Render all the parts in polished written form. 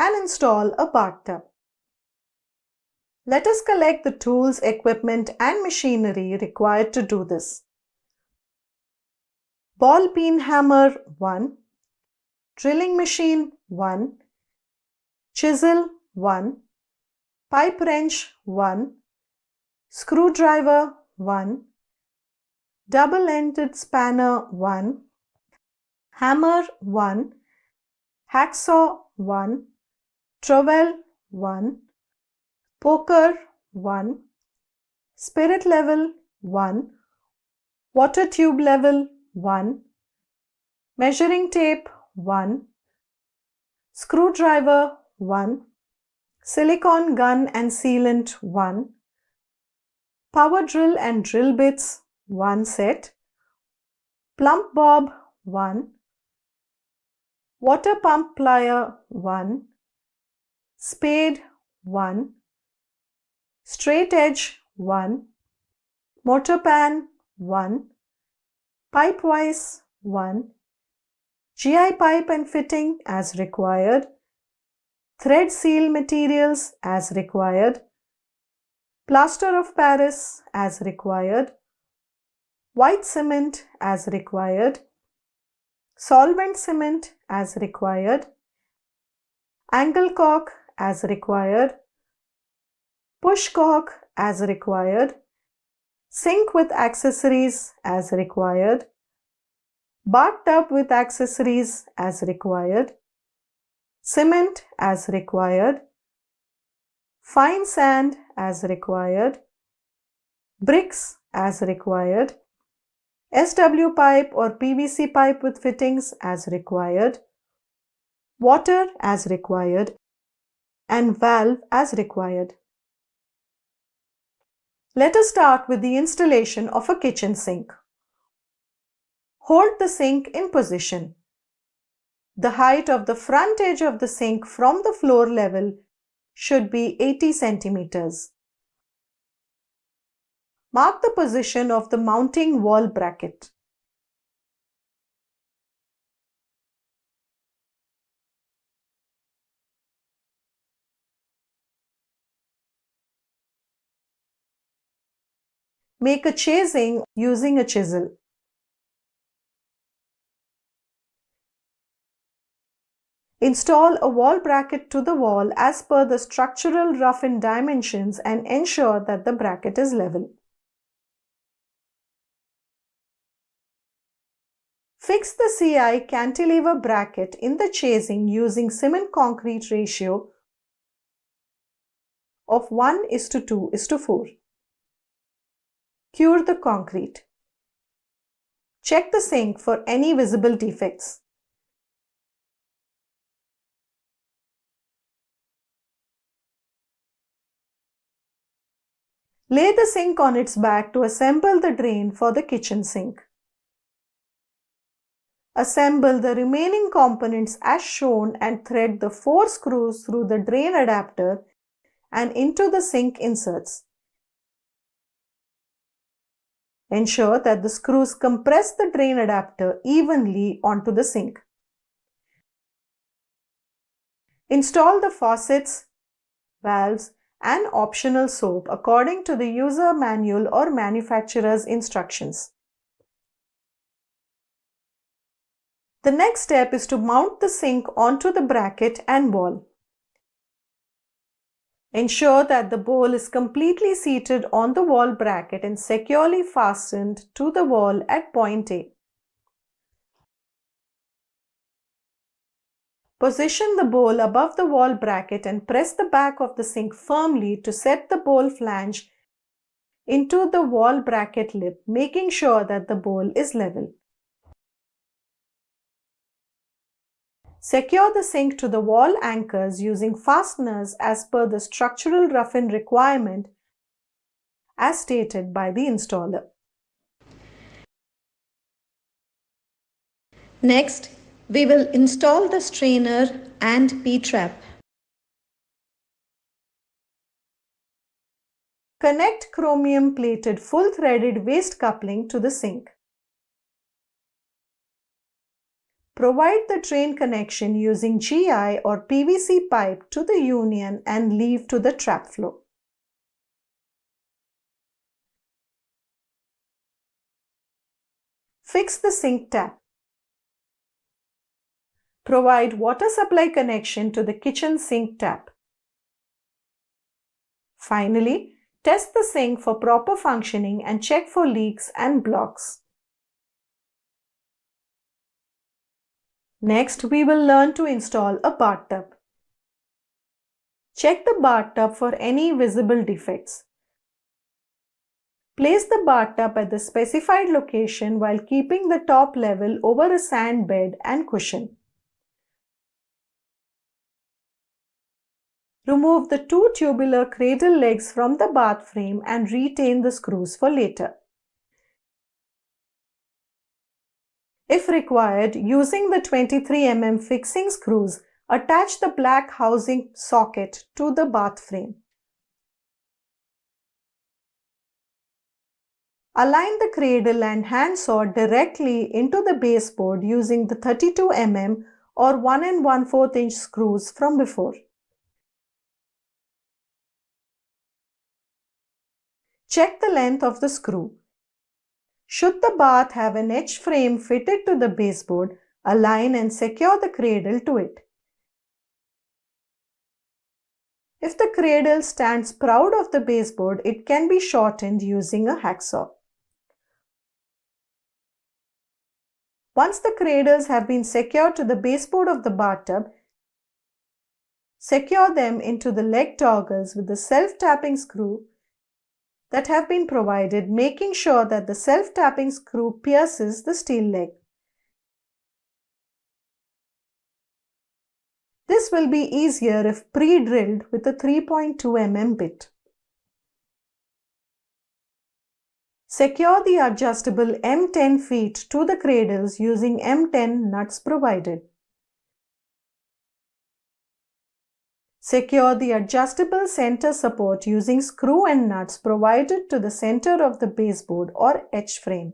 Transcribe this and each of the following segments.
and install a bathtub. Let us collect the tools, equipment and machinery required to do this. Ball peen hammer 1, drilling machine 1, chisel 1, pipe wrench 1, screwdriver 1, double-ended spanner 1, hammer 1, hacksaw 1, trowel 1, poker 1, spirit level 1, water tube level 1, measuring tape 1, screwdriver 1, silicone gun and sealant 1, power drill and drill bits 1 set, plumb bob 1, water pump plier 1, spade 1, straight edge 1, mortar pan 1, pipe vise 1, GI pipe and fitting as required, thread seal materials as required, plaster of Paris as required, white cement as required, solvent cement as required, angle caulk as required, push caulk as required, sink with accessories as required, bathtub with accessories as required, cement as required, fine sand as required, bricks as required, SW pipe or PVC pipe with fittings as required, water as required, and valve as required. Let us start with the installation of a kitchen sink. Hold the sink in position. The height of the front edge of the sink from the floor level should be 80 centimeters. Mark the position of the mounting wall bracket. Make a chasing using a chisel. Install a wall bracket to the wall as per the structural rough-in dimensions and ensure that the bracket is level. Fix the CI cantilever bracket in the chasing using cement-concrete ratio of 1:2:4. Cure the concrete. Check the sink for any visible defects. Lay the sink on its back to assemble the drain for the kitchen sink. Assemble the remaining components as shown and thread the 4 screws through the drain adapter and into the sink inserts. Ensure that the screws compress the drain adapter evenly onto the sink. Install the faucets, valves, and optional soap according to the user manual or manufacturer's instructions. The next step is to mount the sink onto the bracket and wall. Ensure that the bowl is completely seated on the wall bracket and securely fastened to the wall at point A. Position the bowl above the wall bracket and press the back of the sink firmly to set the bowl flange into the wall bracket lip, making sure that the bowl is level. Secure the sink to the wall anchors using fasteners as per the structural rough-in requirement as stated by the installer. Next, we will install the strainer and P-trap. Connect chromium plated full threaded waste coupling to the sink. Provide the drain connection using GI or PVC pipe to the union and leave to the trap flow. Fix the sink tap. Provide water supply connection to the kitchen sink tap. Finally, test the sink for proper functioning and check for leaks and blocks. Next, we will learn to install a bathtub. Check the bathtub for any visible defects. Place the bathtub at the specified location while keeping the top level over a sand bed and cushion. Remove the two tubular cradle legs from the bath frame and retain the screws for later. If required, using the 23 mm fixing screws, attach the black housing socket to the bath frame. Align the cradle and handsaw directly into the baseboard using the 32 mm or 1 1/4 inch screws from before. Check the length of the screw. Should the bath have an edge frame fitted to the baseboard, align and secure the cradle to it. If the cradle stands proud of the baseboard, it can be shortened using a hacksaw. Once the cradles have been secured to the baseboard of the bathtub, secure them into the leg toggles with the self-tapping screw that have been provided, making sure that the self-tapping screw pierces the steel leg. This will be easier if pre-drilled with a 3.2 mm bit. Secure the adjustable M10 feet to the cradles using M10 nuts provided. Secure the adjustable center support using screw and nuts provided to the center of the baseboard or edge frame.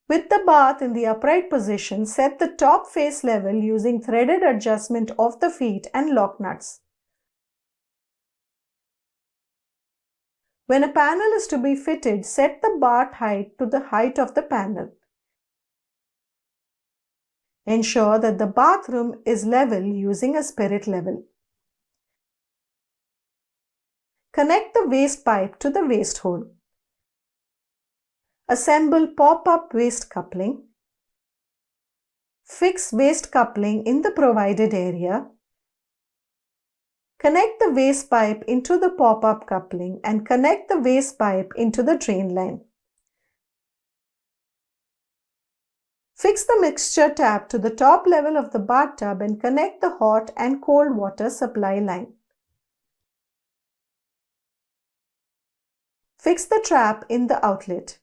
With the bath in the upright position, set the top face level using threaded adjustment of the feet and lock nuts. When a panel is to be fitted, set the bath height to the height of the panel. Ensure that the bathroom is level using a spirit level. Connect the waste pipe to the waste hole. Assemble pop-up waste coupling. Fix waste coupling in the provided area. Connect the waste pipe into the pop-up coupling and connect the waste pipe into the drain line. Fix the mixture tap to the top level of the bathtub and connect the hot and cold water supply line. Fix the trap in the outlet.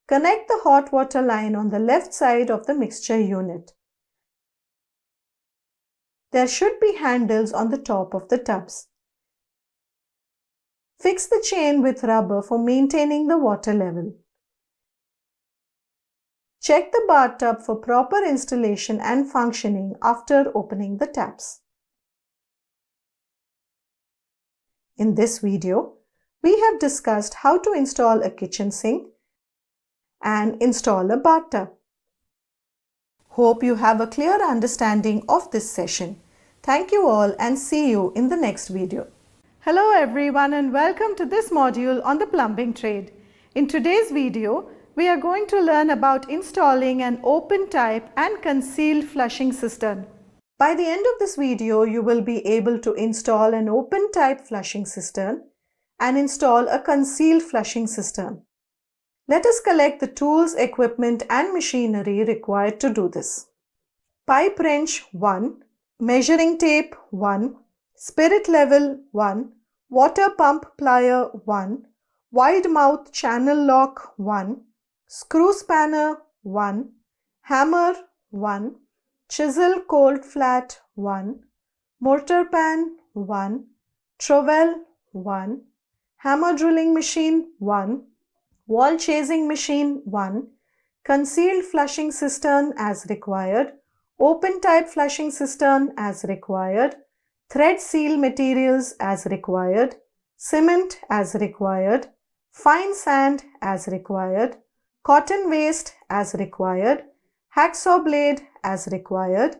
Connect the hot water line on the left side of the mixture unit. There should be handles on the top of the tubs. Fix the chain with rubber for maintaining the water level. Check the bathtub for proper installation and functioning after opening the taps. In this video, we have discussed how to install a kitchen sink and install a bathtub. Hope you have a clear understanding of this session. Thank you all and see you in the next video. Hello everyone and welcome to this module on the plumbing trade. In today's video, we are going to learn about installing an open type and concealed flushing cistern. By the end of this video, you will be able to install an open type flushing cistern and install a concealed flushing cistern. Let us collect the tools, equipment and machinery required to do this. Pipe wrench 1, measuring tape 1, spirit level 1, water pump plier 1, wide mouth channel lock 1, screw spanner 1, hammer 1, chisel cold flat 1, mortar pan 1, trowel 1, hammer drilling machine 1, wall chasing machine 1, concealed flushing cistern as required, open type flushing cistern as required, thread seal materials as required, cement as required, fine sand as required, cotton waste as required, hacksaw blade as required,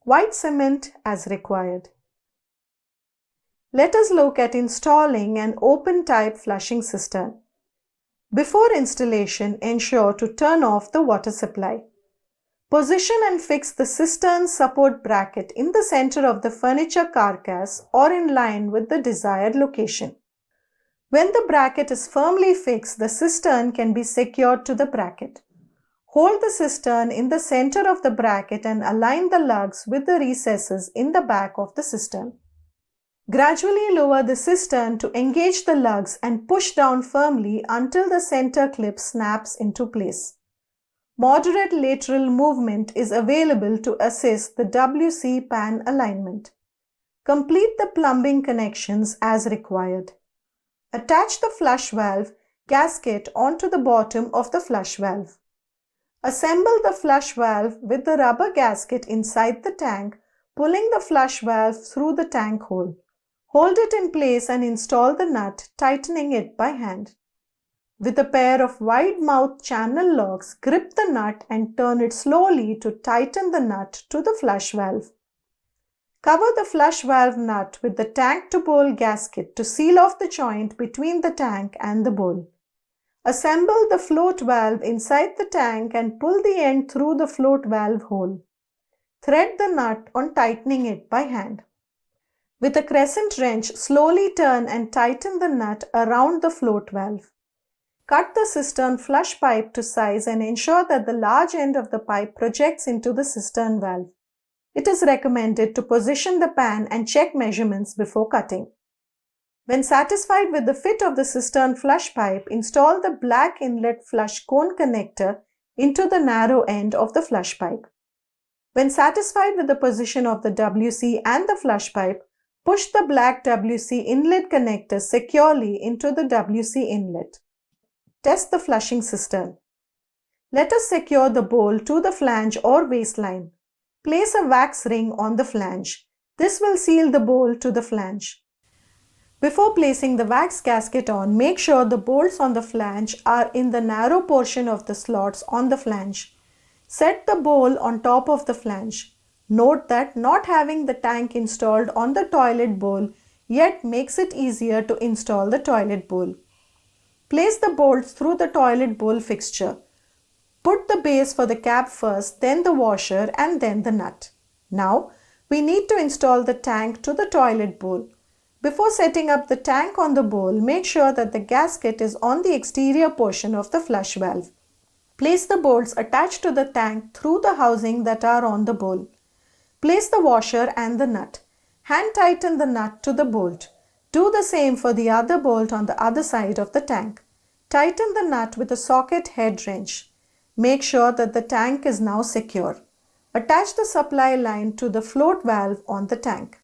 white cement as required. Let us look at installing an open type flushing cistern. Before installation, ensure to turn off the water supply. Position and fix the cistern support bracket in the center of the furniture carcass or in line with the desired location. When the bracket is firmly fixed, the cistern can be secured to the bracket. Hold the cistern in the center of the bracket and align the lugs with the recesses in the back of the cistern. Gradually lower the cistern to engage the lugs and push down firmly until the center clip snaps into place. Moderate lateral movement is available to assist the WC pan alignment. Complete the plumbing connections as required. Attach the flush valve gasket onto the bottom of the flush valve. Assemble the flush valve with the rubber gasket inside the tank, pulling the flush valve through the tank hole. Hold it in place and install the nut, tightening it by hand. With a pair of wide-mouth channel locks, grip the nut and turn it slowly to tighten the nut to the flush valve. Cover the flush valve nut with the tank-to-bowl gasket to seal off the joint between the tank and the bowl. Assemble the float valve inside the tank and pull the end through the float valve hole. Thread the nut on tightening it by hand. With a crescent wrench, slowly turn and tighten the nut around the float valve. Cut the cistern flush pipe to size and ensure that the large end of the pipe projects into the cistern valve. It is recommended to position the pan and check measurements before cutting. When satisfied with the fit of the cistern flush pipe, install the black inlet flush cone connector into the narrow end of the flush pipe. When satisfied with the position of the WC and the flush pipe, push the black WC inlet connector securely into the WC inlet. Test the flushing cistern. Let us secure the bowl to the flange or waistline. Place a wax ring on the flange. This will seal the bowl to the flange. Before placing the wax gasket on, make sure the bolts on the flange are in the narrow portion of the slots on the flange. Set the bowl on top of the flange. Note that not having the tank installed on the toilet bowl yet makes it easier to install the toilet bowl. Place the bolts through the toilet bowl fixture. Put the base for the cap first, then the washer and then the nut. Now, we need to install the tank to the toilet bowl. Before setting up the tank on the bowl, make sure that the gasket is on the exterior portion of the flush valve. Place the bolts attached to the tank through the housing that are on the bowl. Place the washer and the nut. Hand tighten the nut to the bolt. Do the same for the other bolt on the other side of the tank. Tighten the nut with a socket head wrench. Make sure that the tank is now secure. Attach the supply line to the float valve on the tank.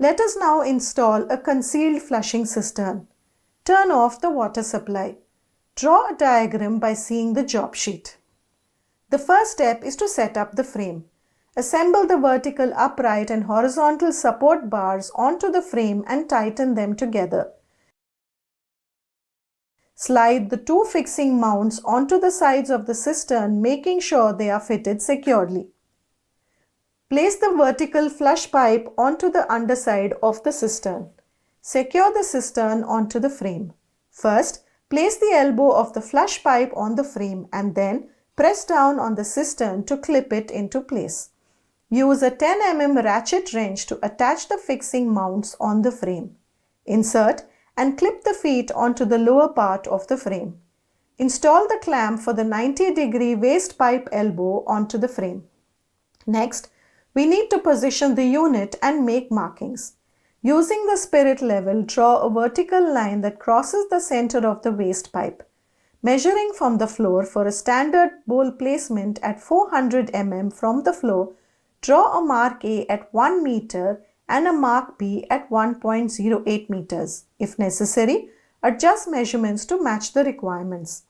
Let us now install a concealed flushing cistern. Turn off the water supply. Draw a diagram by seeing the job sheet. The first step is to set up the frame. Assemble the vertical upright and horizontal support bars onto the frame and tighten them together. Slide the two fixing mounts onto the sides of the cistern, making sure they are fitted securely. Place the vertical flush pipe onto the underside of the cistern. Secure the cistern onto the frame. First, place the elbow of the flush pipe on the frame and then press down on the cistern to clip it into place. Use a 10 mm ratchet wrench to attach the fixing mounts on the frame. Insert and clip the feet onto the lower part of the frame. Install the clamp for the 90-degree waste pipe elbow onto the frame. Next, we need to position the unit and make markings. Using the spirit level, draw a vertical line that crosses the center of the waste pipe. Measuring from the floor for a standard bowl placement at 400 mm from the floor, draw a mark A at 1 meter and a mark B at 1.08 meters. If necessary, adjust measurements to match the requirements.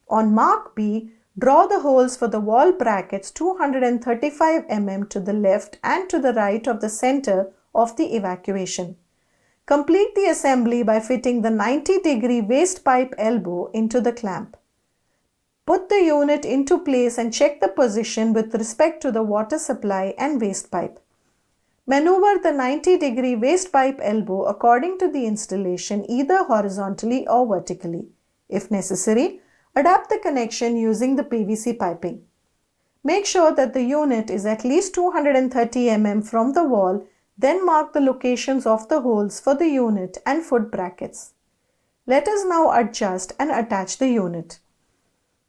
On mark B, draw the holes for the wall brackets 235 mm to the left and to the right of the center of the evacuation. Complete the assembly by fitting the 90-degree waste pipe elbow into the clamp. Put the unit into place and check the position with respect to the water supply and waste pipe. Maneuver the 90-degree waste pipe elbow according to the installation either horizontally or vertically. If necessary, adapt the connection using the PVC piping. Make sure that the unit is at least 230 mm from the wall, then mark the locations of the holes for the unit and foot brackets. Let us now adjust and attach the unit.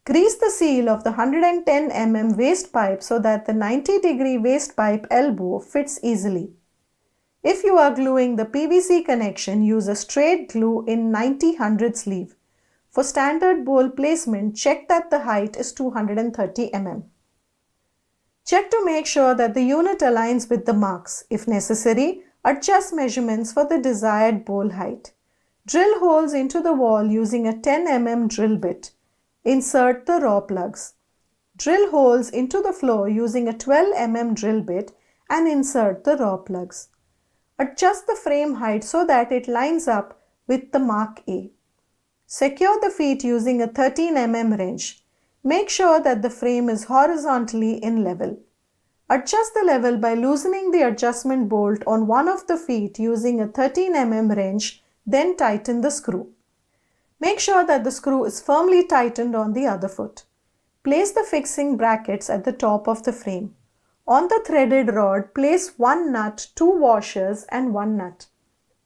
Grease the seal of the 110 mm waste pipe so that the 90-degree waste pipe elbow fits easily. If you are gluing the PVC connection, use a straight glue in 90/100 sleeve. For standard bowl placement, check that the height is 230 mm. Check to make sure that the unit aligns with the marks. If necessary, adjust measurements for the desired bowl height. Drill holes into the wall using a 10 mm drill bit. Insert the raw plugs. Drill holes into the floor using a 12 mm drill bit and insert the raw plugs. Adjust the frame height so that it lines up with the mark A. Secure the feet using a 13 mm wrench. Make sure that the frame is horizontally in level. Adjust the level by loosening the adjustment bolt on one of the feet using a 13 mm wrench, then tighten the screw. Make sure that the screw is firmly tightened on the other foot. Place the fixing brackets at the top of the frame. On the threaded rod, place one nut, two washers and one nut.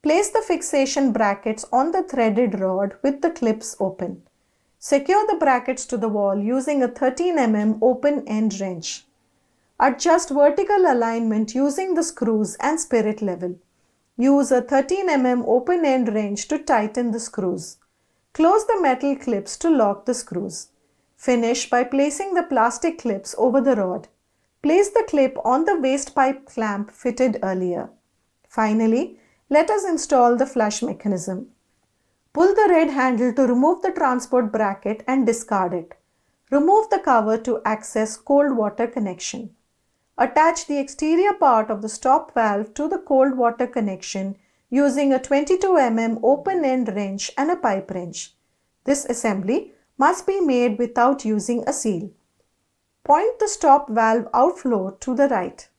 Place the fixation brackets on the threaded rod with the clips open. Secure the brackets to the wall using a 13 mm open-end wrench. Adjust vertical alignment using the screws and spirit level. Use a 13 mm open-end wrench to tighten the screws. Close the metal clips to lock the screws. Finish by placing the plastic clips over the rod. Place the clip on the waste pipe clamp fitted earlier. Finally, let us install the flush mechanism. Pull the red handle to remove the transport bracket and discard it. Remove the cover to access cold water connection. Attach the exterior part of the stop valve to the cold water connection using a 22 mm open-end wrench and a pipe wrench. This assembly must be made without using a seal. Point the stop valve outflow to the right.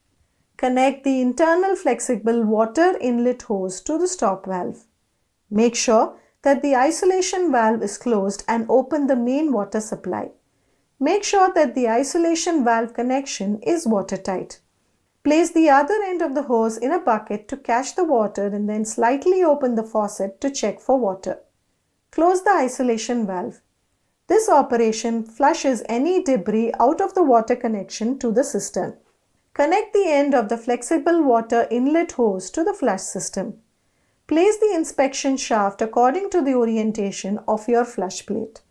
Connect the internal flexible water inlet hose to the stop valve. Make sure that the isolation valve is closed and open the main water supply. Make sure that the isolation valve connection is watertight. Place the other end of the hose in a bucket to catch the water and then slightly open the faucet to check for water. Close the isolation valve. This operation flushes any debris out of the water connection to the cistern. Connect the end of the flexible water inlet hose to the flush system. Place the inspection shaft according to the orientation of your flush plate.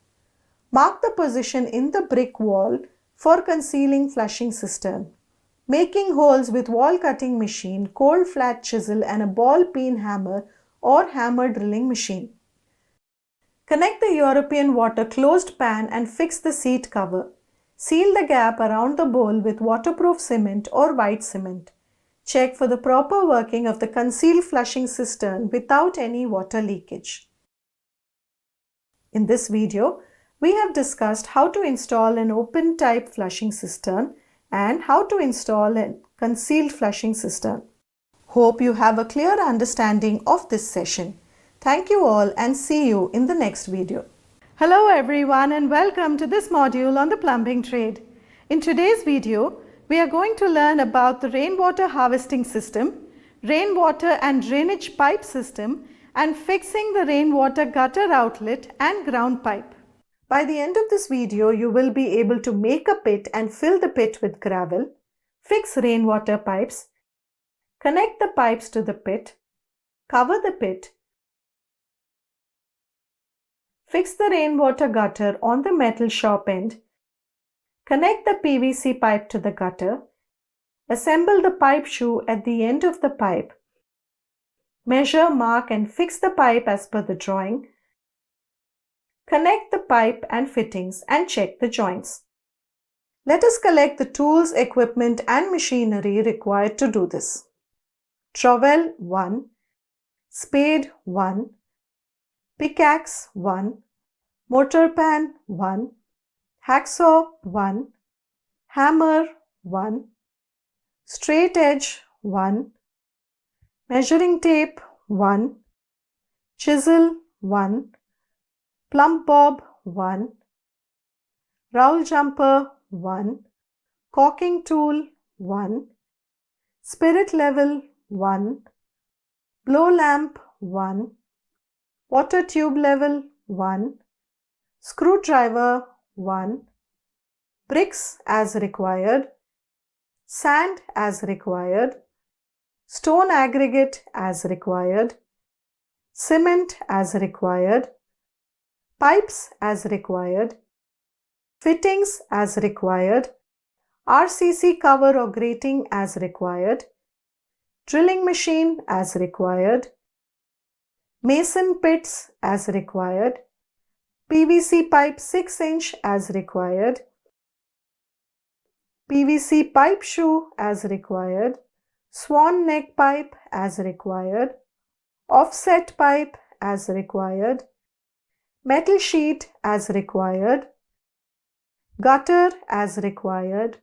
Mark the position in the brick wall for concealing flushing cistern. Making holes with wall cutting machine, cold flat chisel and a ball peen hammer or hammer drilling machine. Connect the European water closed pan and fix the seat cover. Seal the gap around the bowl with waterproof cement or white cement. Check for the proper working of the concealed flushing cistern without any water leakage. In this video, we have discussed how to install an open type flushing cistern and how to install a concealed flushing cistern. Hope you have a clear understanding of this session. Thank you all and see you in the next video. Hello everyone and welcome to this module on the plumbing trade. In today's video, we are going to learn about the rainwater harvesting system, rainwater and drainage pipe system, and fixing the rainwater gutter outlet and ground pipe. By the end of this video, you will be able to make a pit and fill the pit with gravel, fix rainwater pipes, connect the pipes to the pit, cover the pit, fix the rainwater gutter on the metal shop end, connect the PVC pipe to the gutter, assemble the pipe shoe at the end of the pipe, Measure, mark and fix the pipe as per the drawing. Connect the pipe and fittings and check the joints. Let us collect the tools, equipment and machinery required to do this. Trowel 1, spade 1, pickaxe 1, mortar pan 1, hacksaw 1, hammer 1, straight edge 1, measuring tape 1, chisel 1, plumb bob 1, rowel jumper 1, caulking tool 1, spirit level 1, blow lamp 1, water tube level 1, screwdriver 1, bricks as required, sand as required, stone aggregate as required, cement as required, pipes as required, fittings as required, RCC cover or grating as required, drilling machine as required, mason pits as required, PVC pipe 6-inch as required, PVC pipe shoe as required, swan neck pipe as required, offset pipe as required, metal sheet as required, gutter as required,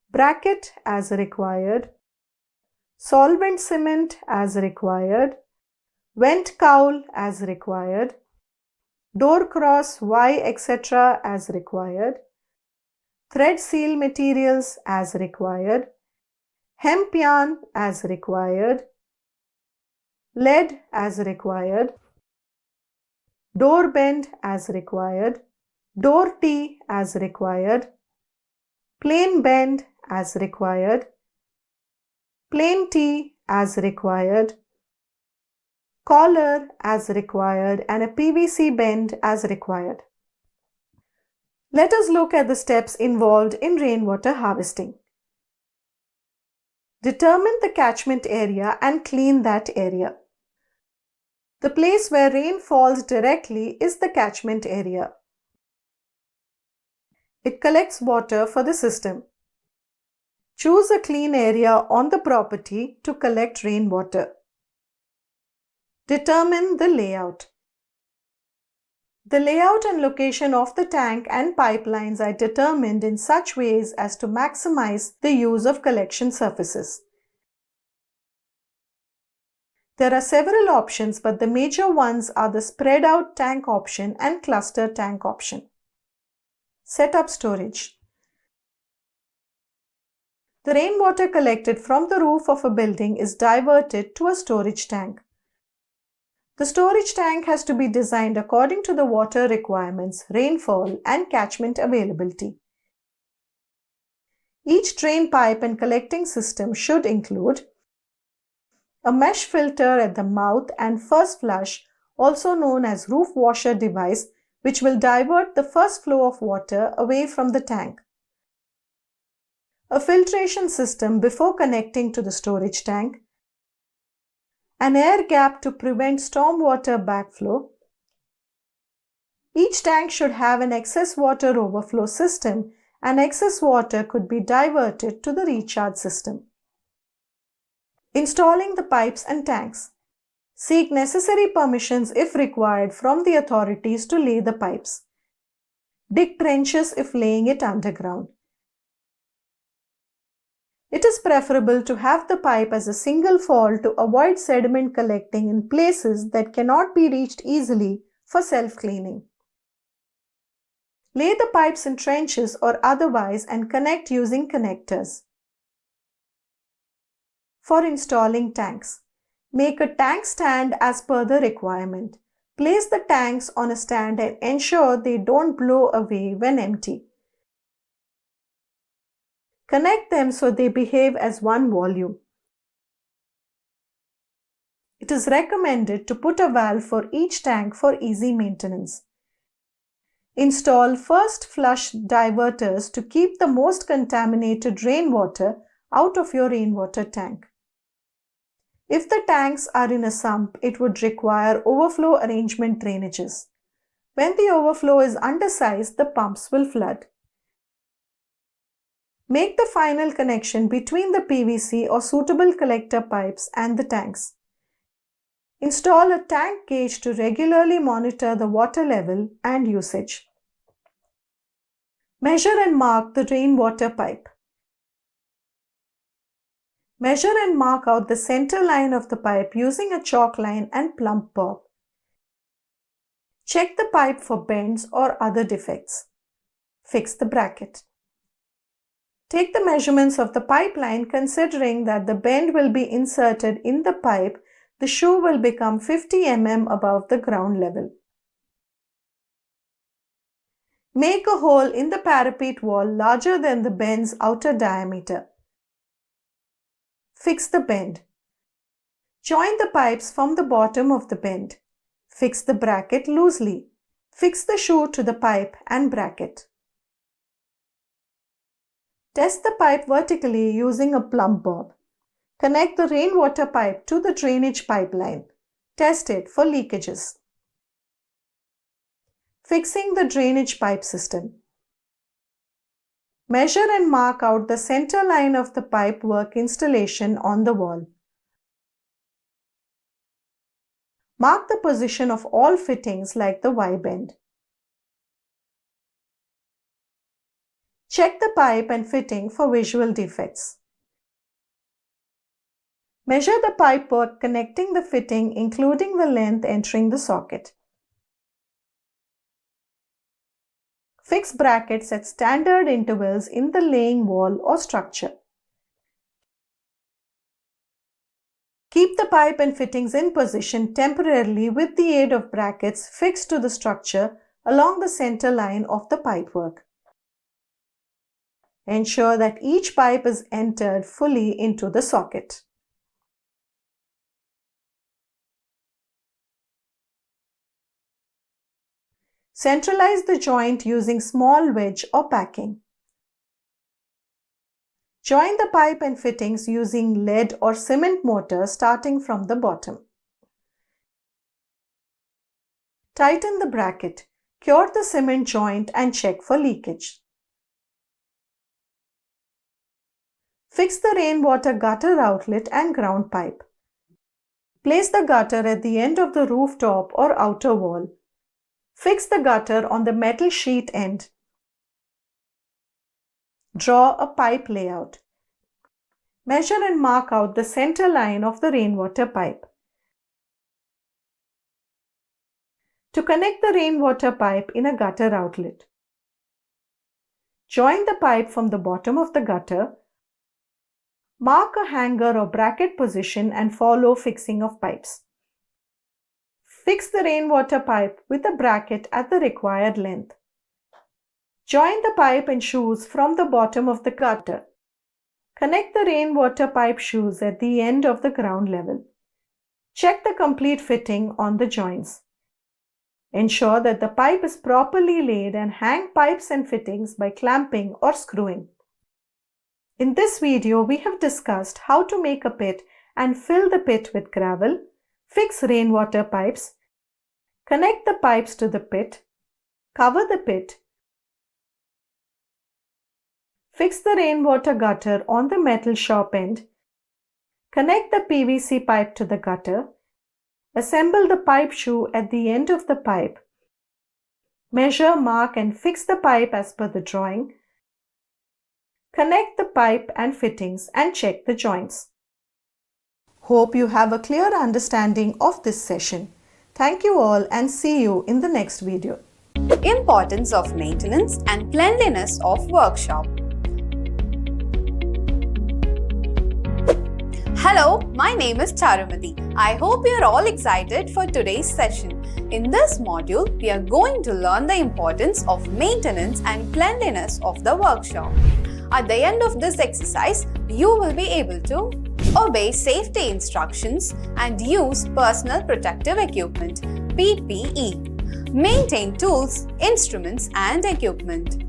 bracket as required, solvent cement as required, vent cowl as required, door cross Y etc. as required, thread seal materials as required, hemp yarn as required, lead as required, door bend as required, door tee as required, plain bend as required, plain tee as required, collar as required and a PVC bend as required. Let us look at the steps involved in rainwater harvesting. Determine the catchment area and clean that area. The place where rain falls directly is the catchment area. It collects water for the system. Choose a clean area on the property to collect rainwater. Determine the layout. The layout and location of the tank and pipelines are determined in such ways as to maximize the use of collection surfaces. There are several options, but the major ones are the spread out tank option and cluster tank option. Set up storage. The rainwater collected from the roof of a building is diverted to a storage tank. The storage tank has to be designed according to the water requirements, rainfall, and catchment availability. Each drain pipe and collecting system should include a mesh filter at the mouth and first flush, also known as roof washer device, which will divert the first flow of water away from the tank. A filtration system before connecting to the storage tank, an air gap to prevent stormwater backflow. Each tank should have an excess water overflow system, and excess water could be diverted to the recharge system. Installing the pipes and tanks. Seek necessary permissions if required from the authorities to lay the pipes. Dig trenches if laying it underground. It is preferable to have the pipe as a single fall to avoid sediment collecting in places that cannot be reached easily for self-cleaning. Lay the pipes in trenches or otherwise and connect using connectors. For installing tanks, make a tank stand as per the requirement. Place the tanks on a stand and ensure they don't blow away when empty. Connect them so they behave as one volume. It is recommended to put a valve for each tank for easy maintenance. Install first flush diverters to keep the most contaminated rainwater out of your rainwater tank. If the tanks are in a sump, it would require overflow arrangement drainages. When the overflow is undersized, the pumps will flood. Make the final connection between the PVC or suitable collector pipes and the tanks. Install a tank gauge to regularly monitor the water level and usage. Measure and mark the rainwater pipe. Measure and mark out the center line of the pipe using a chalk line and plumb bob. Check the pipe for bends or other defects. Fix the bracket. Take the measurements of the pipeline considering that the bend will be inserted in the pipe. The shoe will become 50 mm above the ground level. Make a hole in the parapet wall larger than the bend's outer diameter. Fix the bend. Join the pipes from the bottom of the bend. Fix the bracket loosely. Fix the shoe to the pipe and bracket. Test the pipe vertically using a plumb bob. Connect the rainwater pipe to the drainage pipeline. Test it for leakages. Fixing the drainage pipe system. Measure and mark out the center line of the pipe work installation on the wall. Mark the position of all fittings like the Y-bend. Check the pipe and fitting for visual defects. Measure the pipe work connecting the fitting including the length entering the socket. Fix brackets at standard intervals in the laying wall or structure. Keep the pipe and fittings in position temporarily with the aid of brackets fixed to the structure along the center line of the pipework. Ensure that each pipe is entered fully into the socket. Centralize the joint using small wedge or packing. Join the pipe and fittings using lead or cement mortar starting from the bottom. Tighten the bracket, cure the cement joint and check for leakage. Fix the rainwater gutter outlet and ground pipe. Place the gutter at the end of the rooftop or outer wall. Fix the gutter on the metal sheet end. Draw a pipe layout. Measure and mark out the center line of the rainwater pipe. To connect the rainwater pipe in a gutter outlet, join the pipe from the bottom of the gutter. Mark a hanger or bracket position and follow fixing of pipes. Fix the rainwater pipe with a bracket at the required length. Join the pipe and shoes from the bottom of the gutter. Connect the rainwater pipe shoes at the end of the ground level. Check the complete fitting on the joints. Ensure that the pipe is properly laid and hang pipes and fittings by clamping or screwing. In this video, we have discussed how to make a pit and fill the pit with gravel, fix rainwater pipes, connect the pipes to the pit, cover the pit, fix the rainwater gutter on the metal shop end, connect the PVC pipe to the gutter, assemble the pipe shoe at the end of the pipe, measure, mark and fix the pipe as per the drawing, connect the pipe and fittings and check the joints. Hope you have a clear understanding of this session. Thank you all and see you in the next video. Importance of maintenance and cleanliness of workshop. Hello, my name is Charumati. I hope you are all excited for today's session. In this module, we are going to learn the importance of maintenance and cleanliness of the workshop. At the end of this exercise, you will be able to obey safety instructions and use personal protective equipment (PPE), maintain tools, instruments and equipment.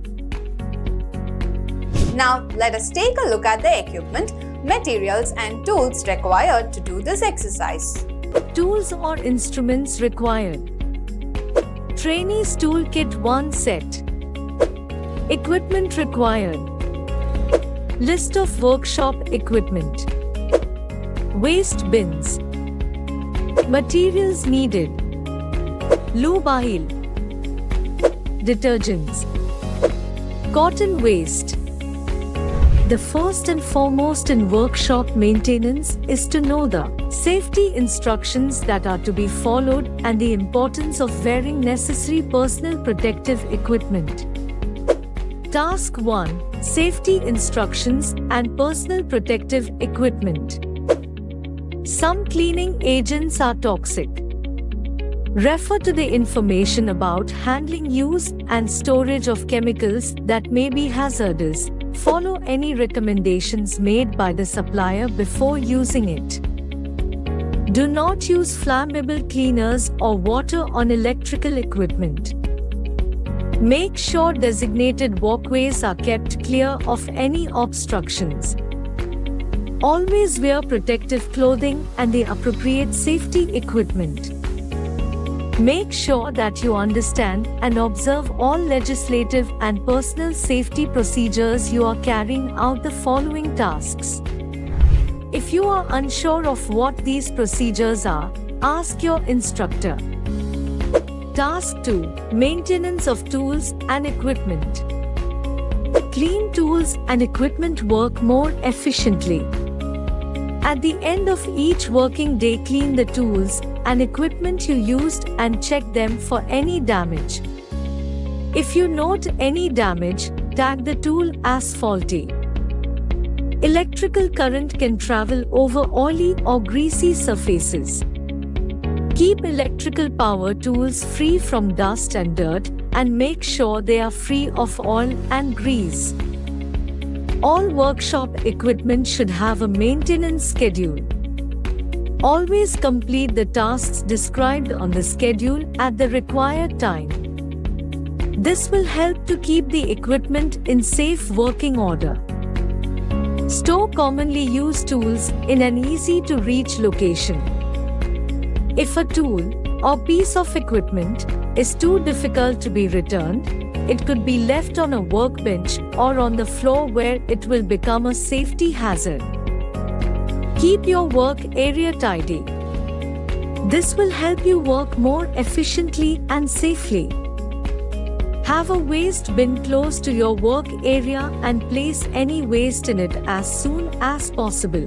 Now let us take a look at the equipment Materials and tools required to do this exercise. Tools or instruments required. Trainees Toolkit 1 set. Equipment required. List of workshop equipment. Waste bins. Materials needed. Lube oil. Detergents. Cotton waste. The first and foremost in workshop maintenance is to know the safety instructions that are to be followed and the importance of wearing necessary personal protective equipment. Task 1: Safety instructions and personal protective equipment. Some cleaning agents are toxic. Refer to the information about handling, use, and storage of chemicals that may be hazardous. Follow any recommendations made by the supplier before using it. Do not use flammable cleaners or water on electrical equipment. Make sure designated walkways are kept clear of any obstructions. Always wear protective clothing and the appropriate safety equipment. Make sure that you understand and observe all legislative and personal safety procedures you are carrying out the following tasks. If you are unsure of what these procedures are, ask your instructor. Task 2: Maintenance of tools and equipment. Clean tools and equipment work more efficiently. At the end of each working day, clean the tools and equipment you used and check them for any damage. If you note any damage, tag the tool as faulty. Electrical current can travel over oily or greasy surfaces. Keep electrical power tools free from dust and dirt and make sure they are free of oil and grease. All workshop equipment should have a maintenance schedule. Always complete the tasks described on the schedule at the required time. This will help to keep the equipment in safe working order. Store commonly used tools in an easy-to-reach location. If a tool or piece of equipment is too difficult to be returned, it could be left on a workbench or on the floor where it will become a safety hazard. Keep your work area tidy. This will help you work more efficiently and safely. Have a waste bin close to your work area and place any waste in it as soon as possible.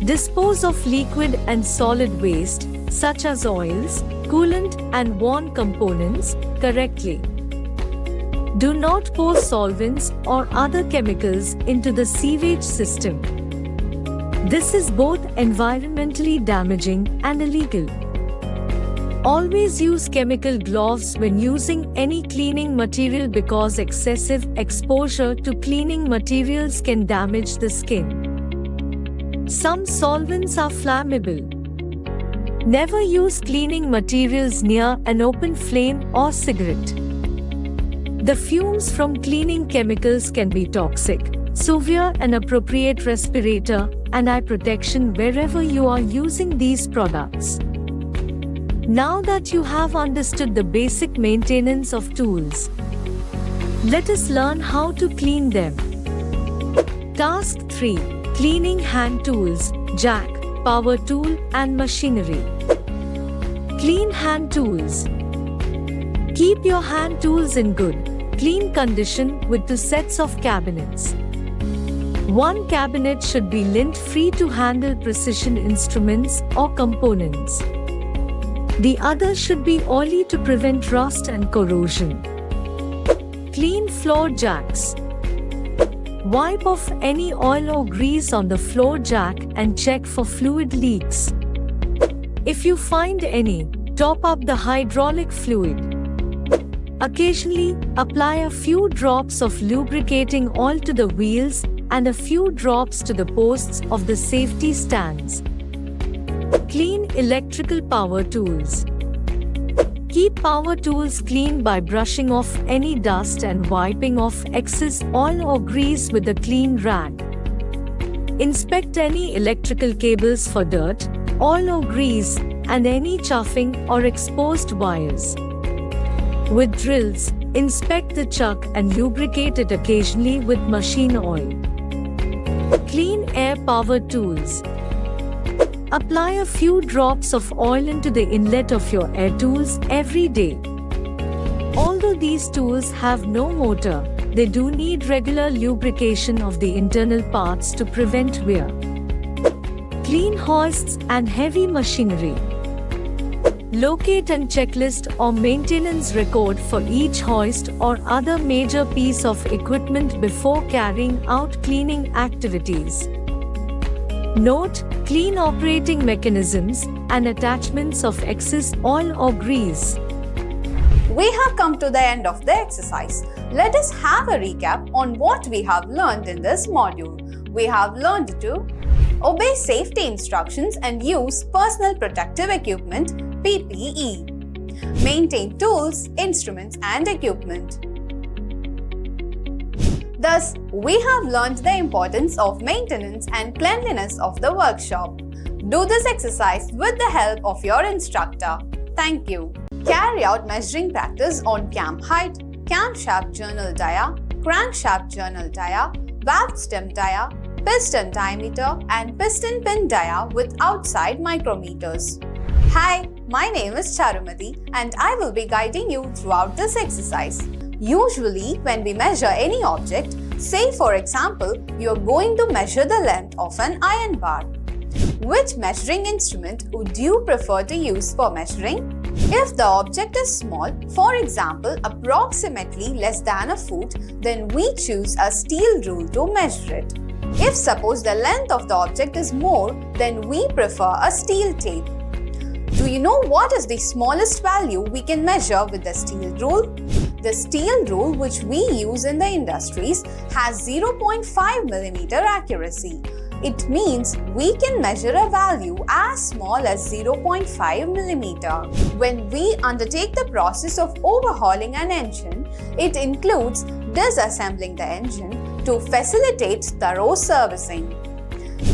Dispose of liquid and solid waste, such as oils, coolant, and worn components, correctly. Do not pour solvents or other chemicals into the sewage system. This is both environmentally damaging and illegal. Always use chemical gloves when using any cleaning material because excessive exposure to cleaning materials can damage the skin. Some solvents are flammable. Never use cleaning materials near an open flame or cigarette. The fumes from cleaning chemicals can be toxic, so wear an appropriate respirator and eye protection wherever you are using these products. Now that you have understood the basic maintenance of tools, let us learn how to clean them. Task 3: Cleaning hand tools, jack, power tool, and machinery. Clean hand tools. Keep your hand tools in good, clean condition with 2 sets of cabinets. One cabinet should be lint-free to handle precision instruments or components. The other should be oily to prevent rust and corrosion. Clean floor jacks. Wipe off any oil or grease on the floor jack and check for fluid leaks. If you find any, top up the hydraulic fluid. Occasionally, apply a few drops of lubricating oil to the wheels and a few drops to the posts of the safety stands. Clean electrical power tools. Keep power tools clean by brushing off any dust and wiping off excess oil or grease with a clean rag. Inspect any electrical cables for dirt, oil or grease, and any chafing or exposed wires. With drills, inspect the chuck and lubricate it occasionally with machine oil. Clean air power tools. Apply a few drops of oil into the inlet of your air tools every day. Although these tools have no motor, they do need regular lubrication of the internal parts to prevent wear. Clean hoists and heavy machinery. Locate and checklist or maintenance record for each hoist or other major piece of equipment before carrying out cleaning activities. Note: clean operating mechanisms and attachments of excess oil or grease. We have come to the end of the exercise. Let us have a recap on what we have learned in this module. We have learned to obey safety instructions and use personal protective equipment (PPE), maintain tools, instruments and equipment. Thus, we have learned the importance of maintenance and cleanliness of the workshop. Do this exercise with the help of your instructor. Thank you. Carry out measuring practice on cam height, camshaft journal dia, crankshaft journal dia, valve stem dia, piston diameter and piston pin dia with outside micrometers. Hi, my name is Charumati and I will be guiding you throughout this exercise. Usually, when we measure any object, say for example, you are going to measure the length of an iron bar. Which measuring instrument would you prefer to use for measuring? If the object is small, for example, approximately less than a foot, then we choose a steel rule to measure it. If suppose the length of the object is more, then we prefer a steel tape. Do you know what is the smallest value we can measure with the steel rule? The steel rule which we use in the industries has 0.5 mm accuracy. It means we can measure a value as small as 0.5 mm. When we undertake the process of overhauling an engine, it includes disassembling the engine to facilitate thorough servicing.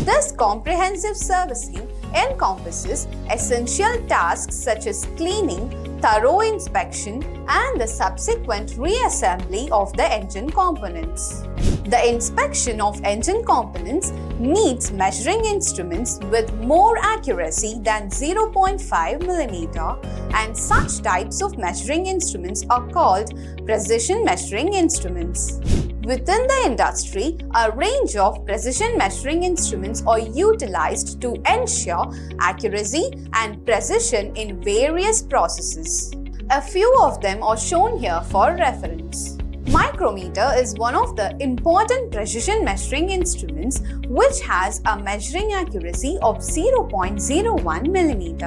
This comprehensive servicing encompasses essential tasks such as cleaning, thorough inspection, and the subsequent reassembly of the engine components. The inspection of engine components needs measuring instruments with more accuracy than 0.5 mm, and such types of measuring instruments are called precision measuring instruments. Within the industry, a range of precision measuring instruments are utilized to ensure accuracy and precision in various processes. A few of them are shown here for reference. Micrometer is one of the important precision measuring instruments which has a measuring accuracy of 0.01 mm.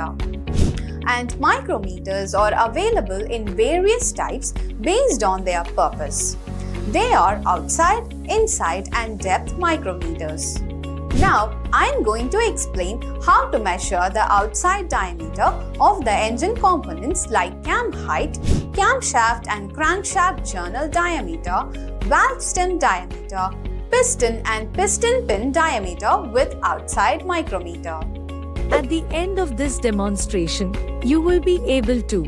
And micrometers are available in various types based on their purpose. They are outside, inside and depth micrometers. Now, I am going to explain how to measure the outside diameter of the engine components like cam height, camshaft and crankshaft journal diameter, valve stem diameter, piston and piston pin diameter with outside micrometer. At the end of this demonstration, you will be able to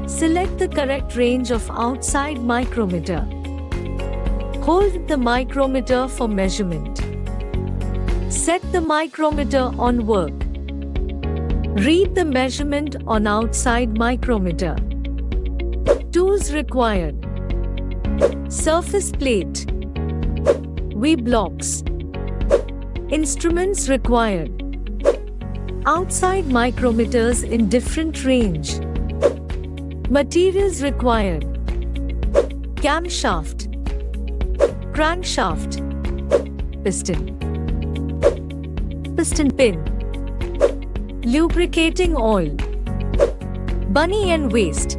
select the correct range of outside micrometer. Hold the micrometer for measurement. Set the micrometer on work. Read the measurement on outside micrometer. Tools required: surface plate, V blocks. Instruments required: outside micrometers in different range. Materials required: camshaft, crankshaft, piston pin, lubricating oil, bunny and waste.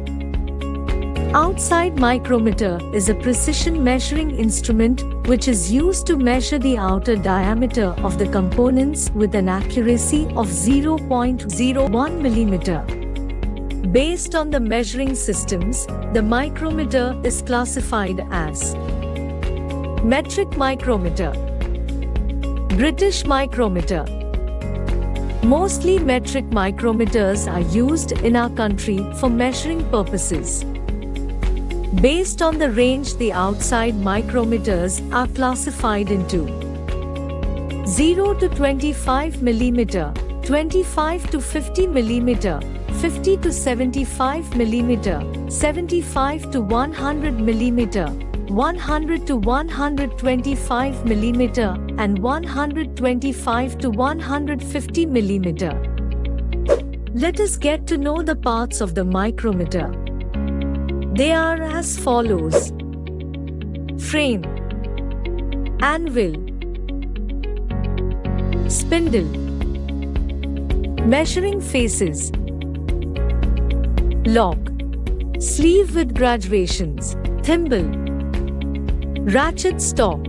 Outside micrometer is a precision measuring instrument which is used to measure the outer diameter of the components with an accuracy of 0.01 mm. Based on the measuring systems, the micrometer is classified as metric micrometer, British micrometer. Mostly metric micrometers are used in our country for measuring purposes. Based on the range, the outside micrometers are classified into 0 to 25 mm, 25 to 50 mm, 50 to 75 mm, 75 to 100 mm, 100 to 125 mm, and 125 to 150 mm. Let us get to know the parts of the micrometer. They are as follows: frame, anvil, spindle, measuring faces, lock, sleeve with graduations, thimble, ratchet stop.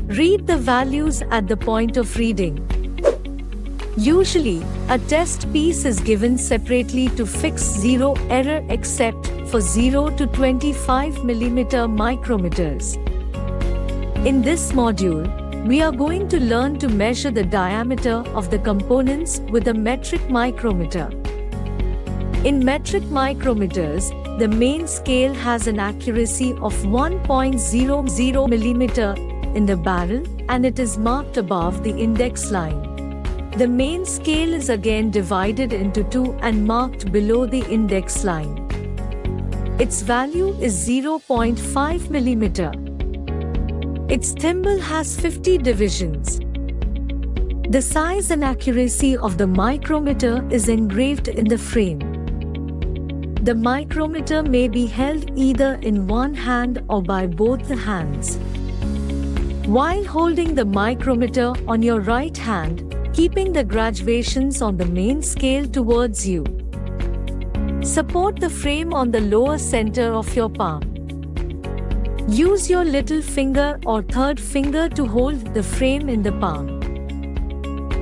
Read the values at the point of reading. Usually, a test piece is given separately to fix zero error except for 0 to 25 mm micrometers. In this module, we are going to learn to measure the diameter of the components with a metric micrometer. In metric micrometers, the main scale has an accuracy of 1.00 mm in the barrel and it is marked above the index line. The main scale is again divided into two and marked below the index line. Its value is 0.5 mm. Its thimble has 50 divisions. The size and accuracy of the micrometer is engraved in the frame. The micrometer may be held either in one hand or by both the hands. While holding the micrometer on your right hand, keeping the graduations on the main scale towards you. Support the frame on the lower center of your palm. Use your little finger or third finger to hold the frame in the palm.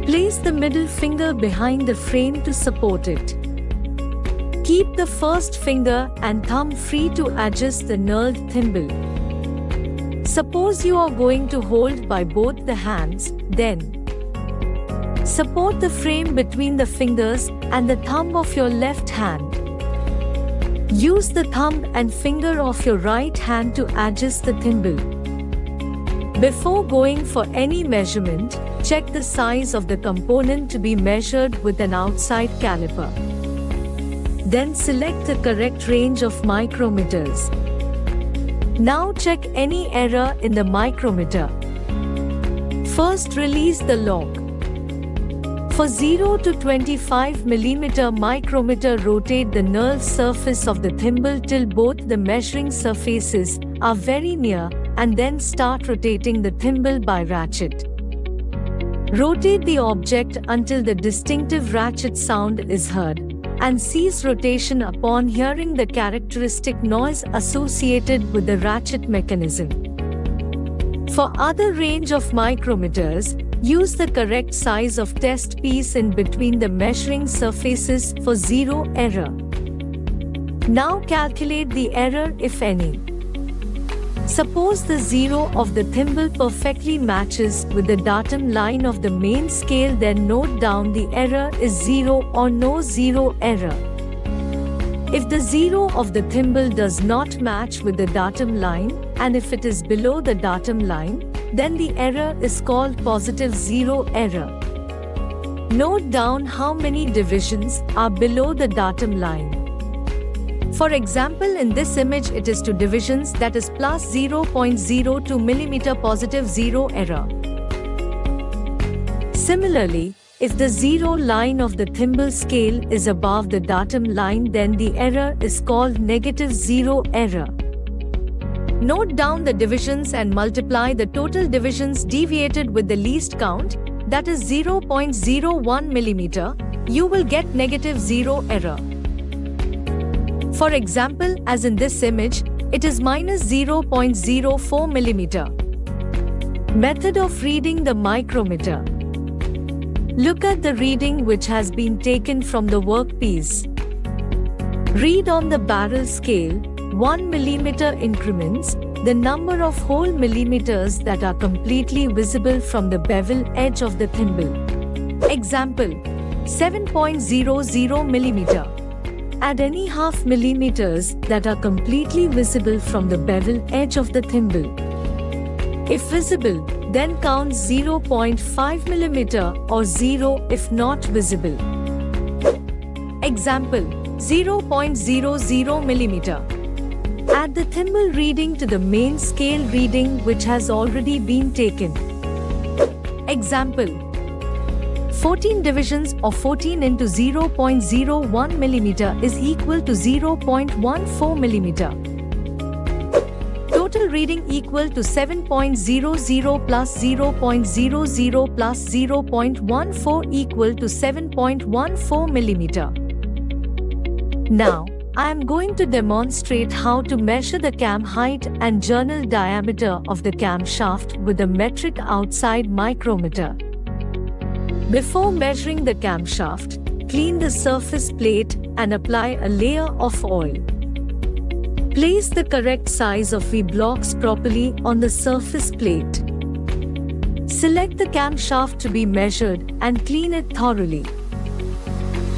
Place the middle finger behind the frame to support it. Keep the first finger and thumb free to adjust the knurled thimble. Suppose you are going to hold by both the hands, then support the frame between the fingers and the thumb of your left hand. Use the thumb and finger of your right hand to adjust the thimble. Before going for any measurement, check the size of the component to be measured with an outside caliper. Then select the correct range of micrometers. Now check any error in the micrometer. First, release the lock. For 0 to 25 mm micrometer, rotate the knurled surface of the thimble till both the measuring surfaces are very near and then start rotating the thimble by ratchet. Rotate the object until the distinctive ratchet sound is heard and cease rotation upon hearing the characteristic noise associated with the ratchet mechanism. For other range of micrometers, use the correct size of test piece in between the measuring surfaces for zero error. Now calculate the error if any. Suppose the zero of the thimble perfectly matches with the datum line of the main scale, then note down the error is 0 or no zero error. If the zero of the thimble does not match with the datum line, and if it is below the datum line, then the error is called positive zero error. Note down how many divisions are below the datum line. For example, in this image it is 2 divisions, that is plus 0.02 mm positive zero error. Similarly, if the zero line of the thimble scale is above the datum line, then the error is called negative zero error. Note down the divisions and multiply the total divisions deviated with the least count, that is 0.01 mm, you will get negative zero error. For example, as in this image, it is minus 0.04 mm. Method of reading the micrometer. Look at the reading which has been taken from the workpiece. Read on the barrel scale 1 mm increments, the number of whole millimeters that are completely visible from the bevel edge of the thimble. Example: 7.00 millimeter. Add any half millimeters that are completely visible from the bevel edge of the thimble. If visible, then count 0.5 millimeter or 0 if not visible. Example: 0.00 millimeter. Add the thimble reading to the main scale reading which has already been taken. Example: 14 divisions of 14 into 0.01 millimeter is equal to 0.14 millimeter. Total reading equal to 7.00 plus 0.00 plus 0.14 equal to 7.14 millimeter. Now, I am going to demonstrate how to measure the cam height and journal diameter of the camshaft with a metric outside micrometer. Before measuring the camshaft, clean the surface plate and apply a layer of oil. Place the correct size of V-blocks properly on the surface plate. Select the camshaft to be measured and clean it thoroughly.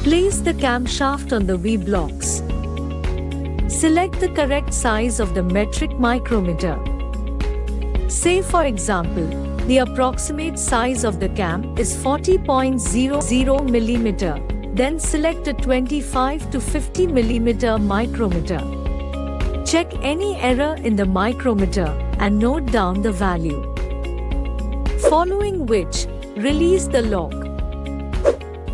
Place the camshaft on the V-blocks. Select the correct size of the metric micrometer. Say for example, the approximate size of the cam is 40.00 millimeter. Then select a 25 to 50 millimeter micrometer. Check any error in the micrometer and note down the value. Following which, release the lock.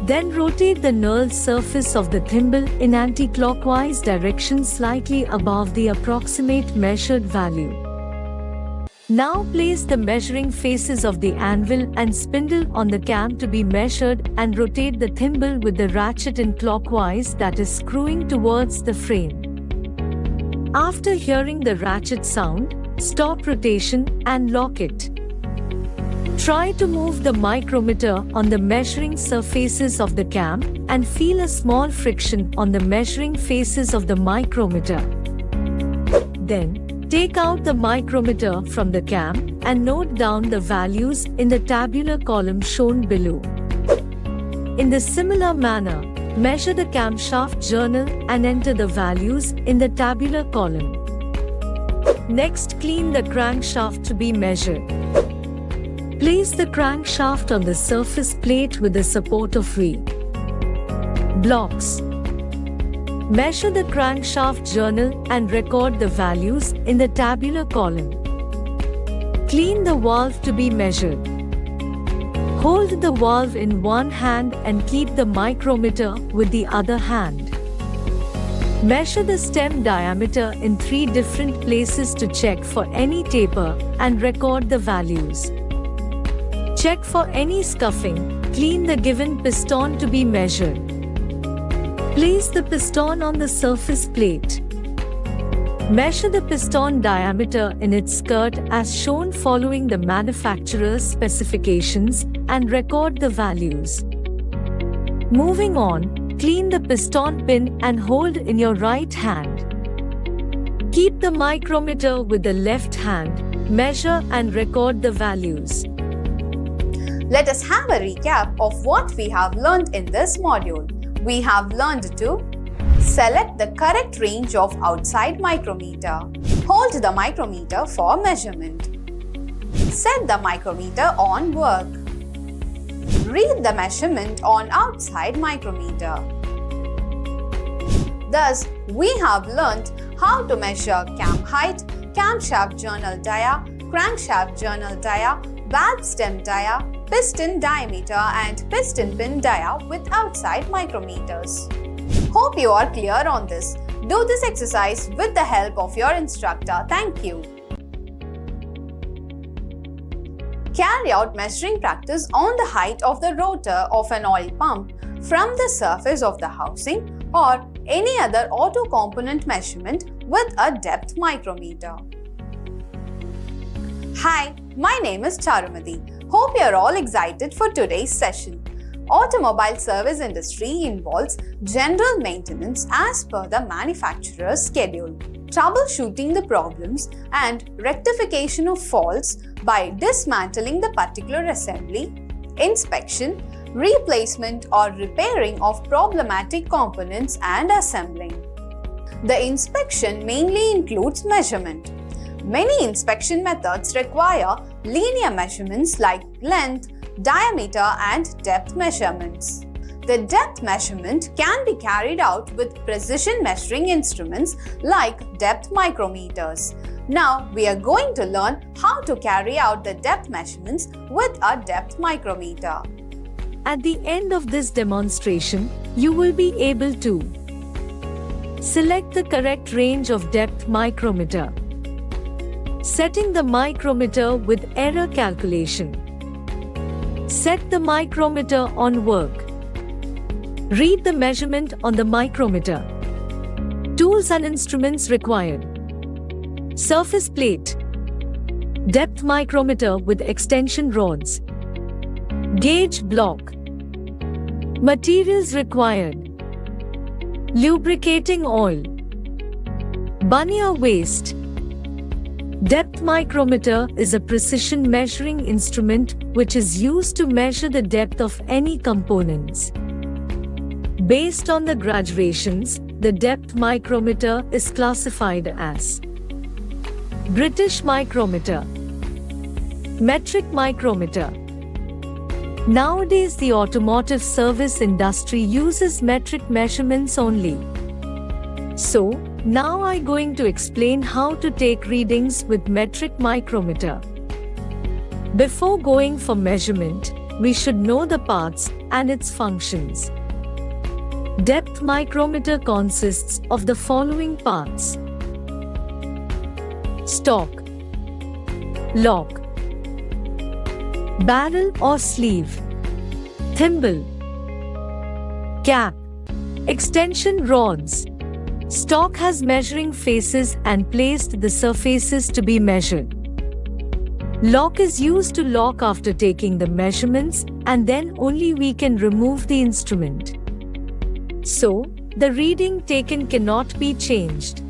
Then rotate the knurled surface of the thimble in anti-clockwise direction slightly above the approximate measured value. Now place the measuring faces of the anvil and spindle on the cam to be measured and rotate the thimble with the ratchet in clockwise, that is screwing towards the frame. After hearing the ratchet sound, stop rotation and lock it. Try to move the micrometer on the measuring surfaces of the cam and feel a small friction on the measuring faces of the micrometer. Then, take out the micrometer from the cam and note down the values in the tabular column shown below. In the similar manner, measure the camshaft journal and enter the values in the tabular column. Next, clean the crankshaft to be measured. Place the crankshaft on the surface plate with the support of V-blocks. Measure the crankshaft journal and record the values in the tabular column. Clean the valve to be measured. Hold the valve in one hand and keep the micrometer with the other hand. Measure the stem diameter in 3 different places to check for any taper and record the values. Check for any scuffing. Clean the given piston to be measured. Place the piston on the surface plate. Measure the piston diameter in its skirt as shown following the manufacturer's specifications and record the values. Moving on, clean the piston pin and hold in your right hand. Keep the micrometer with the left hand, measure and record the values. Let us have a recap of what we have learned in this module. We have learned to select the correct range of outside micrometer. Hold the micrometer for measurement. Set the micrometer on work. Read the measurement on outside micrometer. Thus, we have learnt how to measure cam height, camshaft journal dia, crankshaft journal dia, valve stem dia, piston diameter and piston pin dia with outside micrometers. Hope you are clear on this. Do this exercise with the help of your instructor. Thank you. Carry out measuring practice on the height of the rotor of an oil pump from the surface of the housing or any other auto component measurement with a depth micrometer. Hi, my name is Charumati. Hope you are all excited for today's session. Automobile service industry involves general maintenance as per the manufacturer's schedule. troubleshooting the problems and rectification of faults by dismantling the particular assembly, inspection, replacement or repairing of problematic components and assembling. The inspection mainly includes measurement. Many inspection methods require linear measurements like length, diameter and depth measurements. The depth measurement can be carried out with precision measuring instruments like depth micrometers. Now we are going to learn how to carry out the depth measurements with a depth micrometer. At the end of this demonstration, you will be able to select the correct range of depth micrometer, setting the micrometer with error calculation, set the micrometer on work, read the measurement on the micrometer, tools and instruments required, surface plate, depth micrometer with extension rods, gauge block, materials required, lubricating oil, Bunnier waste. Depth micrometer is a precision measuring instrument which is used to measure the depth of any components. Based on the graduations, the depth micrometer is classified as British micrometer, metric micrometer. Nowadays, the automotive service industry uses metric measurements only. So, now I'm going to explain how to take readings with metric micrometer. Before going for measurement, we should know the parts and its functions. Depth micrometer consists of the following parts: stock, lock, barrel or sleeve, thimble, cap, extension rods. Stock has measuring faces and placed the surfaces to be measured. Lock is used to lock after taking the measurements, and then only we can remove the instrument. So, the reading taken cannot be changed.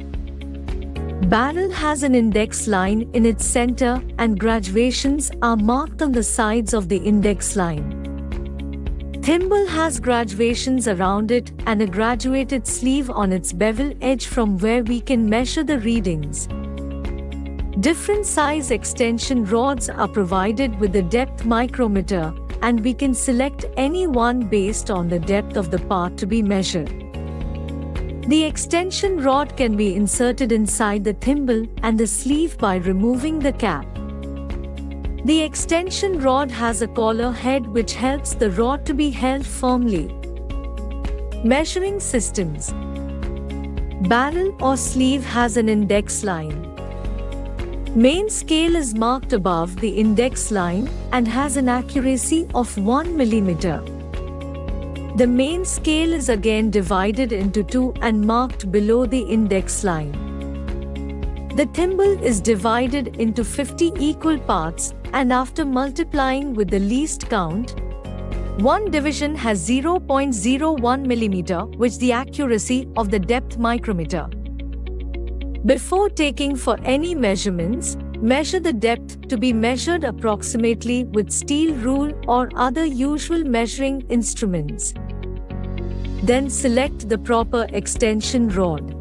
Barrel has an index line in its center and graduations are marked on the sides of the index line. Thimble has graduations around it and a graduated sleeve on its bevel edge from where we can measure the readings. Different size extension rods are provided with the depth micrometer, and we can select any one based on the depth of the part to be measured. The extension rod can be inserted inside the thimble and the sleeve by removing the cap. The extension rod has a collar head which helps the rod to be held firmly. Measuring systems. Barrel or sleeve has an index line. Main scale is marked above the index line and has an accuracy of 1 mm. The main scale is again divided into two and marked below the index line. The thimble is divided into 50 equal parts, and after multiplying with the least count, one division has 0.01 mm, which is the accuracy of the depth micrometer. Before taking for any measurements, measure the depth to be measured approximately with steel rule or other usual measuring instruments. Then select the proper extension rod.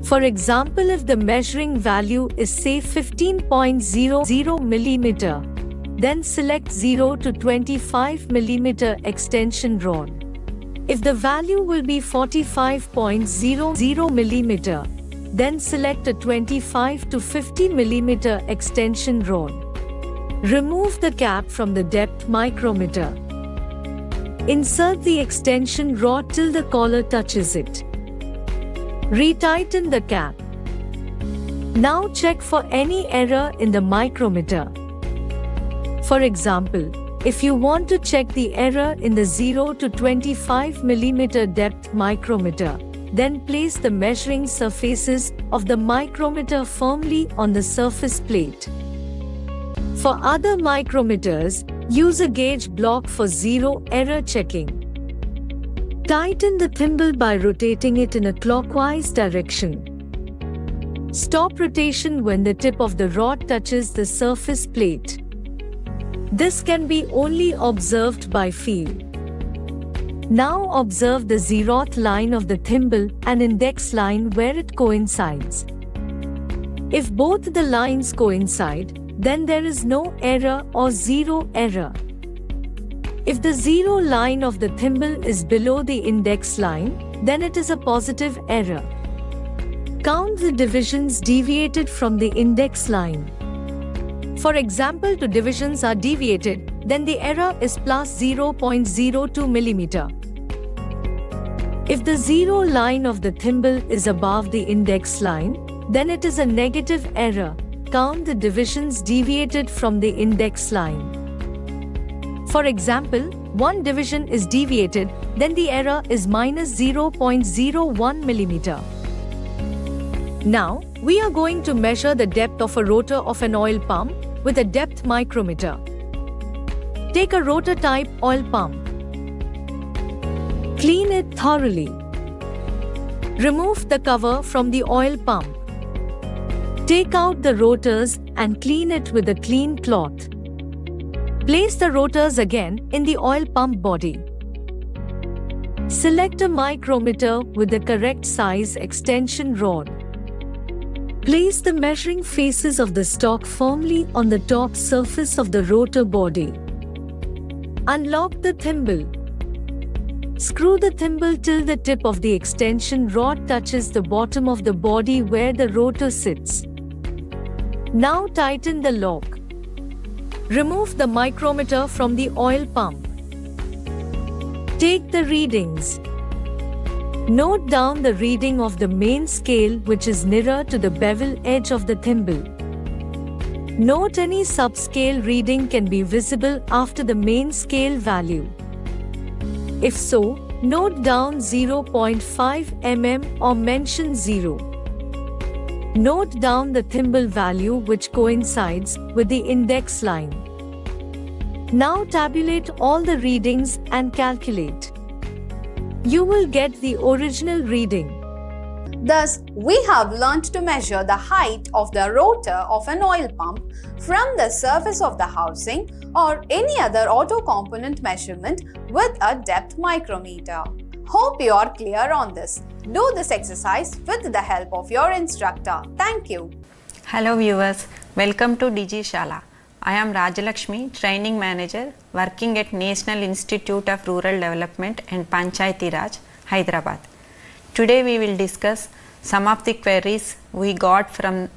For example, if the measuring value is say 15.00 mm, then select 0 to 25 mm extension rod. If the value will be 45.00 mm, then select a 25 to 50 mm extension rod. Remove the cap from the depth micrometer. Insert the extension rod till the collar touches it. Retighten the cap. Now check for any error in the micrometer. For example, if you want to check the error in the 0 to 25 mm depth micrometer, then place the measuring surfaces of the micrometer firmly on the surface plate. For other micrometers, use a gauge block for zero error checking. Tighten the thimble by rotating it in a clockwise direction. Stop rotation when the tip of the rod touches the surface plate. This can be only observed by feel. Now observe the zeroth line of the thimble and index line where it coincides. If both the lines coincide, then there is no error or zero error. If the zero line of the thimble is below the index line, then it is a positive error. Count the divisions deviated from the index line. For example, two divisions are deviated, then the error is plus 0.02 mm. If the zero line of the thimble is above the index line, then it is a negative error. Count the divisions deviated from the index line. For example, one division is deviated, then the error is minus 0.01 mm. Now, we are going to measure the depth of a rotor of an oil pump with a depth micrometer. Take a rotor type oil pump. Clean it thoroughly. Remove the cover from the oil pump. Take out the rotors and clean it with a clean cloth. Place the rotors again in the oil pump body. Select a micrometer with the correct size extension rod. Place the measuring faces of the stock firmly on the top surface of the rotor body. Unlock the thimble. Screw the thimble till the tip of the extension rod touches the bottom of the body where the rotor sits. Now tighten the lock. Remove the micrometer from the oil pump. Take the readings. Note down the reading of the main scale, which is nearer to the bevel edge of the thimble. Note any subscale reading can be visible after the main scale value. If so, note down 0.5 mm or mention 0. Note down the thimble value which coincides with the index line. Now tabulate all the readings and calculate. You will get the original reading. Thus, we have learnt to measure the height of the rotor of an oil pump from the surface of the housing or any other auto component measurement with a depth micrometer. Hope you are clear on this. Do this exercise with the help of your instructor. Thank you. Hello viewers, welcome to DigiShala. I am Rajalakshmi, Training Manager working at National Institute of Rural Development and Panchayati Raj, Hyderabad. Today we will discuss some of the queries we got from